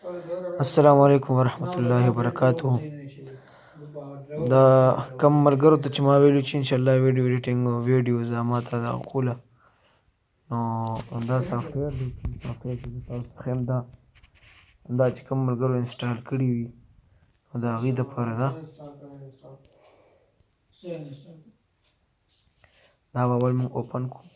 السلام علیکم ورحمت الله وبرکاتہ. دا کم ملګرو ته چې ما ویلو چې انشاءالله ویډیو ایډیټینګ او ویډیوز ما ته دا کوله، نو دا سافټویر دی چې زه تاسو ته ښیم. دا چې کوم ملګرو انسټال کړي وي نو د هغوی دپاره ده. دا به اول موږ اوپن کړو.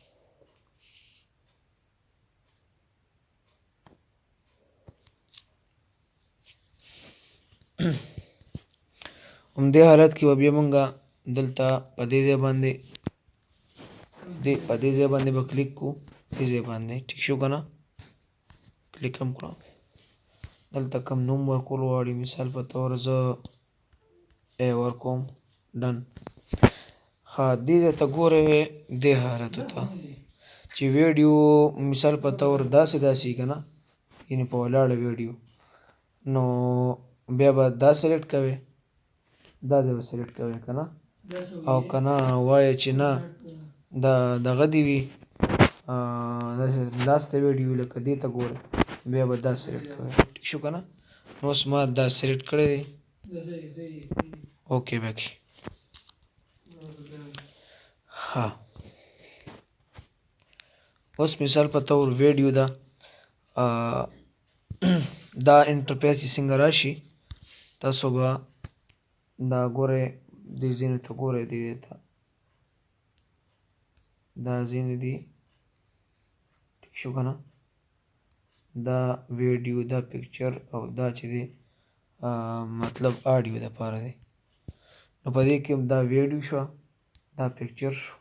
همدې حالت کې به بیا موږ دلته په دې ځای باندې به کلیک کړو. دې ځای باندې ټیک شو که نه، کلیک هم کړه. دلته کوم نوم ورکول غواړي، مثال په طور زه ورکوم ډن. ښه، دې ځای ته ګورئ، دې حالتو ته چې ویډیو مثال په طور داسې وي که نه، یعنې په ولاړه ویډیو، نو بیا به دا سلیکټ کوئ، دا ځای به سلیکټ کوئ که نه. او که نه وایه چې نه دا دغه دې وي، داسې لاسته ویډیو لکه دې ته ګورئ، بیا به دا سلیکټ کوئ. ټیک شو که نه. نو اوس ما دا سلیکټ کړی دی، اوکې به کړي. ښه، اوس مثال په طور ویډیو ده، دا انټرفیس چې څنګه راشي، تاسو به دا ګورئ، دې ځینو ته ګورئ، دې ته دا ځینې دي. ټیک شو که نه. دا ویډیو، دا پکچر، او دا چې دی مطلب آډیو دپاره دی. نو په دې کې دا ویډیو شوه، دا پکچر شو،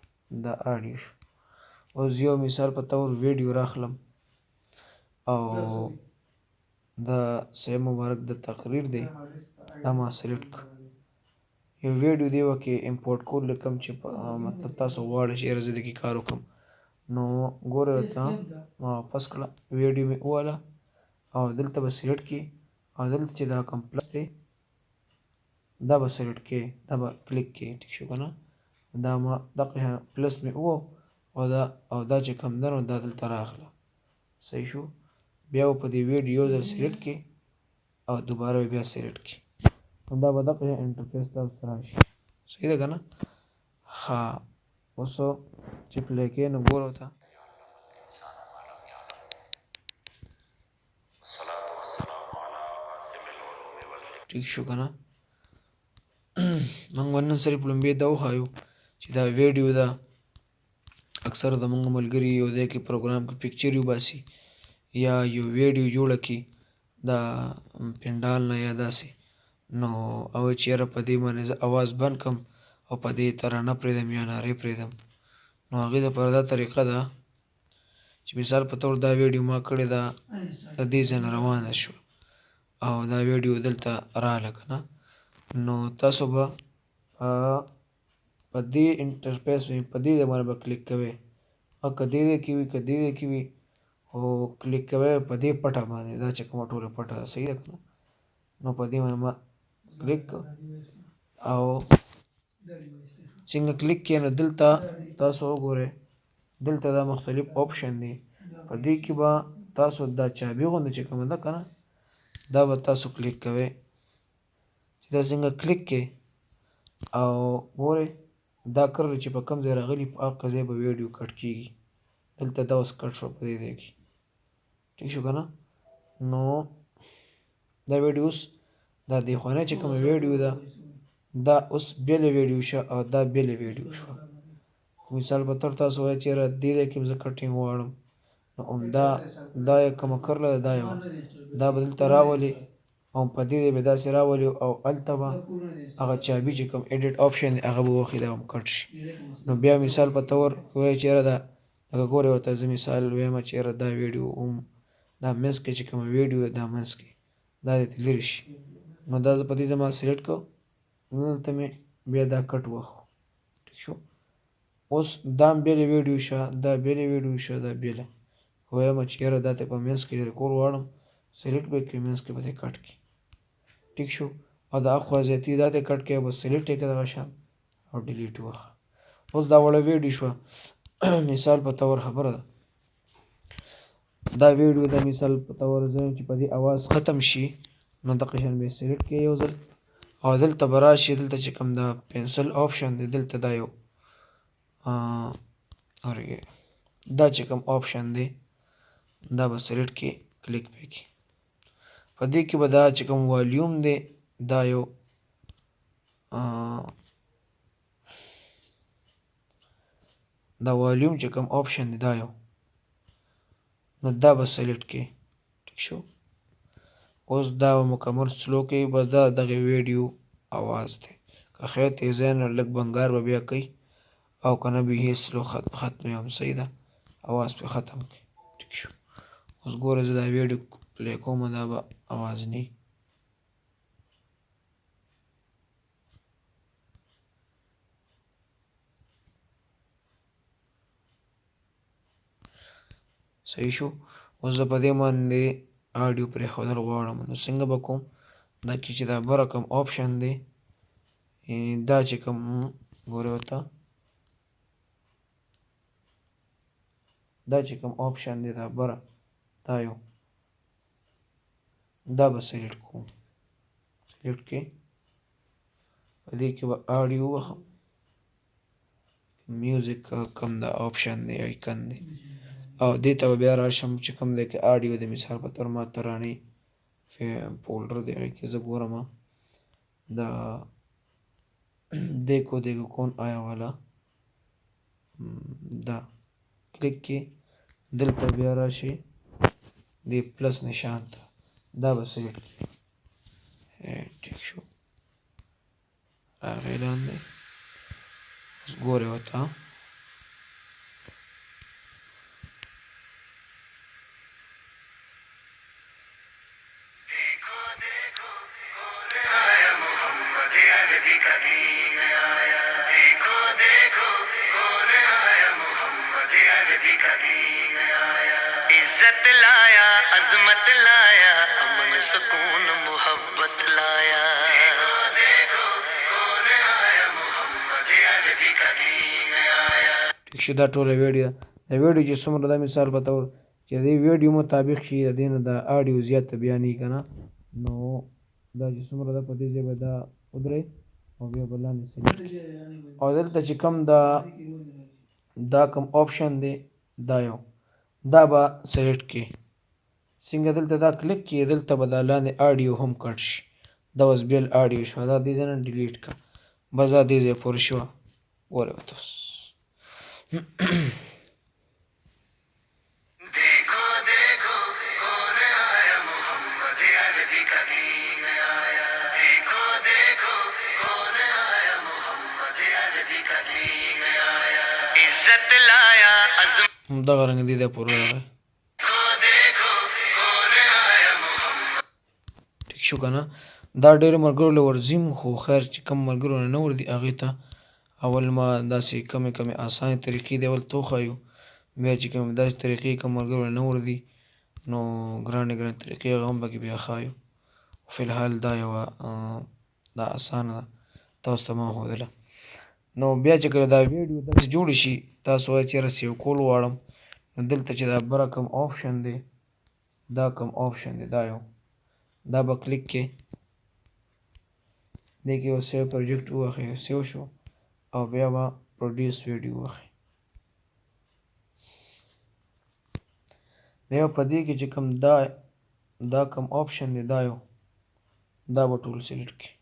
دا آډیو شو. اوس یو مثال په طور ویډیو راخلم او دا صحیح مبارک د تقریر دی، دا ما سلیکټ کړ. یو ویډیو دی وکې امپورټ کول لیکم چې مطلب تاسو غواړئ چې یاره زه دې کې کار وکړم، نو ګورئ ورته ما واپس کړه، ویډیو مې وواله او دلته به سلیکټ کړي، او دلته چې دا کوم پلس دی دا به سلیکټ کړي، دا به کلیک کړي. ټیک شو که نه. دا ما دغه پلس مې ووه او دا چې کوم ده نو دا دلته راغله. صحیح شو. بیا به په دې ویډیو یو ځل سلیکټ کړي او دوباره بیا سلیکټ کړي، نو دا به دغه انټرفیس تاسو ته راشي. صحیح ده که نه. ښه، اوس چې پلی کوې نو ګوره ورته. ټیک شو که نه. موږ به نن صرف لومبې دا وښایو چې دا ویډیو ده. اکثر زموږ ملګري یو ځای کې پروګرام کې پکچر وباسي یا یو ویډیو جوړه کړي دا پنډال نه یا داسې، نو وایي چې یاره په دې باندې زه اواز بند کړم او په دې ترانه پرېږدم یا نارې پرېږدم. نو هغې دپاره دا طریقه ده چې مثال په طور دا ویډیو ما کړې ده، د دې ځای نه روانه شوه او دا ویډیو دلته راغله که نه، نو تاسو به په دې انټرفیس باندې په دې ځای باندې به کلیک کوئ، او که دې ځای کې وي که دې ځای کې وي، خو کلیک کوئ په دې پټه باندې، دا چې کومه ټوله پټه ده. صحیح ده که نه. نو په دې باندې ما کلیک کړ او څنګه کلیک کړئ نو دلته تاسو وګورئ، دلته دا مختلف آپشن دی. په دې کې به تاسو دا چابي غوندې چې کومه ده که نه، دا به تاسو کلیک کوئ. چې دا څنګه کلیک کړئ او ګورئ دا کرله چې په کوم ځای راغلي په هغه ځای به ویډیو کټ کېږي. دلته دا اوس کټ شوه په دې ځای کې. ټیک شو که نه. نو دا ویډیو اوس دا دېخوانی چې کومه ویډیو ده دا اوس بېله ویډیو شوه او دا بېله ویډیو شوه. مثال په طور تاسو وایئ چې یاره دې ځای کې زه کټینګ غواړم، نو همدا دا یې کومه کرله ده دا یې وه، دا به دلته راولي او په دې ځای به داسې راولي او هلته به هغه چابي چې کوم ایډیټ آپشن دی هغه به وښي، دا به کټ شي. نو بیا مثال په طور وایئ چې یاره دا لکه ګورئ ورته زه مثال وایم چې یاره دا ویډیو دا منځ کې چې کومه ویډیو ده دا منځ کې دا دې لرې شي، نو دا زه په دې ځای ما سلیکټ کړ، دلته مې بیا دا کټ وښو. ټیک شو. اوس دا هم بېله ویډیو شوه، دا بېله ویډیو شوه، دا بېله. وایم چې یاره دا ته په منځ کې لرې کول غواړم، سلیکټ به یې کړئ، منځ کې به دې کټ کړي. ټیک شو. او د اخوا زیاتي دا ته کټ کړئ، بس سلیکټ یې کړه دغه شان او ډیلیټ یې وښه. اوس دا وړه ویډیو شوه. مثال په طور خبره ده دا ویډیو د مثال په تور زه چې په دې اواز ختم شي نو دغه شان به سلیکټ کړئ یو ځل او دلته به راشي دلته چې کوم د پنسل آپشن دی دلته دا یو دا چې کوم آپشن دی دا به سلیکټ کړئ کلیک پې کړئ په دې کې به دا چې کوم والیوم دی دا یو دا والیوم چې کوم آپشن دی دا یو نو دا به سلیکټ کړئ ټیک شو اوس دا مکمل سلو کوي بس دا دغه ویډیو اواز دی که خیر تیزه نه لږ بنګار به بیا کوي او که نه به یې سلو ختموي هم صحیح ده اواز پې ختم کړي ټیک شو اوس ګوره زه دا ویډیو پلی کوم دا به اواز نه صحیح شو اوس زه په دې باندې آډیو پرېښودل غواړم نو څنګه به کوم دا کې چې دا بره کوم آپشن دی دا چې کوم ګورئ ورته دا چې کوم آپشن دی دا بره دا یو دا به سلیکټ کوم سلیکټ کړئ په دې کې به آډیو ووهم میوزیک کوم دا آپشن دی آیکن دی او دې ته به بیا راشم چې کوم دی کې آډیو د مثال په طور ما ترانې فولډر دی هغې کې زه ګورم دا دیکھو دیکھو کون آیا والا دا کلیک کې دلته بیا راشي دې پلس نشان ته دا به سلیکټ کړئ ټیک شو راغی لاندې اوس ګورئ ورته عزت لایا عظمت لایا امن سکون محبت لایا ټیک شو دا ټوله ویډیو د ویډیو چې څومره دا مثال په طور چې د ویډیو مطابق شي د دې نه د آډیو زیاته بیانې که نه نو دا چې څومره ده په دې ځای به دا ودرئ او بیا به لاندې سلیکټ او دلته چې کوم دا کوم آپشن دی دا یو دا به سلیکټ کړئ څنګه دلته دا کلیک کړئ دلته به دا لاندې آډیو هم کټ شي دا اوس بیل آډیو شوه دا دې ځای نه ډیلیټ کړه بس دا دې ځای پورې شوه ګورئ ورته اوس عزت لایا دغه رنګ دې ځای پورې راغی ټیک شو که نه دا ډېرو ملګرو له ورځي خو خیر چې کوم ملګرو نه ورځي هغې ته اول ما داسې کمې کمې اسانې طریقې دی اول ته وښایو بیا چې کومې داسې طریقې کوم ملګرو نه ورځي نو ګرانې ګرانې طریقې هغه هم پکې بیا ښایو فی الحال دا یوه دا اسانه ده تاسو ته ما ښودله نو بیا چې کله دا ویډیو داسې جوړې شي تاسو وایئ چېرې سیو کول غواړم نو دلته چې دا بره کوم آپشن دی دا کوم آپشن دی دا یو دا به کلیک کې دې کې یو سیو پروجیکټ ووهئ سیو شو او بیا به پروډیوس ویډیو ووهئ بیا په دې کې چې کوم دا کوم آپشن دی دا یو دا به ټول سلیکټ کړئ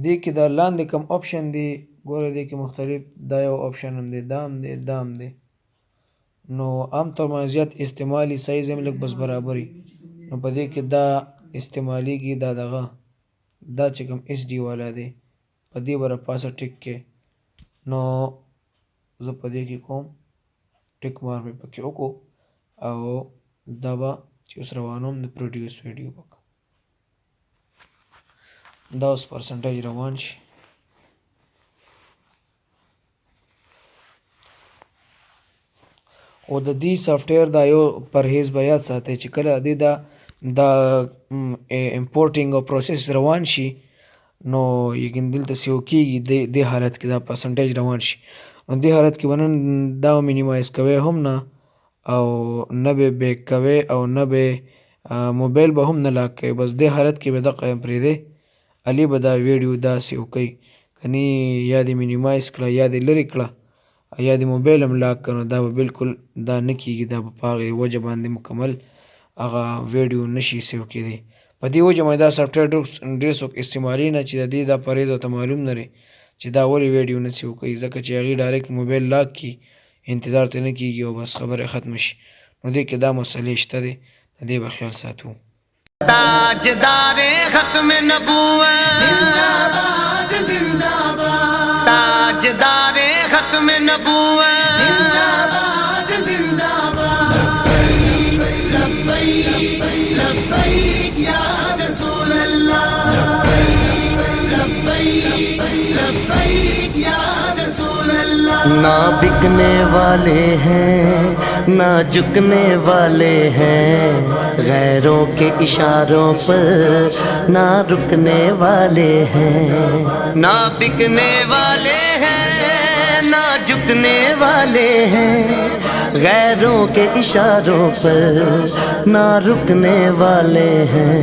دې کې دا لاندې کوم آپشن دی ګوره دې کې مختلف دا یو آپشن هم دی دا هم دی دا هم دی نو عام طور باندې زیات استعمالي سایز هم لږ بس برابري نو په دې کې دا استعمالیږي دا دغه دا چې کوم ایچ ډي والا دی په دې به راپاسه ټیک کې نو زه په دې کې کوم ټیک مار مې پکې وکړو او دا به چې اوس روانوم د پروډیوس ویډیو به دا اوس پرسنټیج روان شي او د دې سافټویر دا یو پرهیز به یاد ساتئ چې کله دې دا امپورټینګ او پروسس روان شي نو یقین دلته سیو کېږي دې حالت کې دا پرسنټیج روان شي نو دې حالت کې به نن دا مینیمایز کوئ هم نه او نه به بیک کوي او نه به موبایل به هم نه لاک کوي. بس دې حالت کې به دغه پرېږدئ. علي به دا ویډیو داسې وکړي، کني یا دې مینیمایز کړه یا دې لرې کړه یا دې موبایل هم لاک کړه، دا به بالکل دا نه کېږي. دا به په هغې وجه باندې مکمل هغه ویډیو نشي سیو کېدی. په دې وجه باندې دا سافټویر ډېر څوک استعمالوي نه چې د دې دا پرهیز ورته معلوم نه لري چې دا ولې ویډیو نه سیو کوي، ځکه چې هغې ډایرکټ موبایل لاک کړي، انتظار ته نه کېږي او بس خبره ختمه شي. نو دې کې دا مسئلې شته دی، د دې به خیال ساتو. ताजदार खत्म नबूवत जिंदाबाद जिंदाबाद, ताजदार खत्म नबूवत जिंदाबाद जिंदाबाद, लब्बैक लब्बैक या रसूल अल्लाह, लब्बैक लब्बैक या रसूल अल्लाह। ना बिकने वाले हैं ना झुकने वाले हैं, गैरों के इशारों पर ना रुकने वाले हैं, ना बिकने वाले हैं ना झुकने वाले हैं, गैरों के इशारों पर ना रुकने वाले हैं।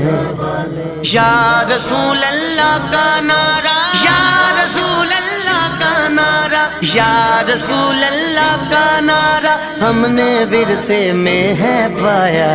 या रसूल अल्लाह का नारा, या रसूल अल्लाह का नारा, या रसूल अल्लाह का नारा हमने विरसे में है पाया।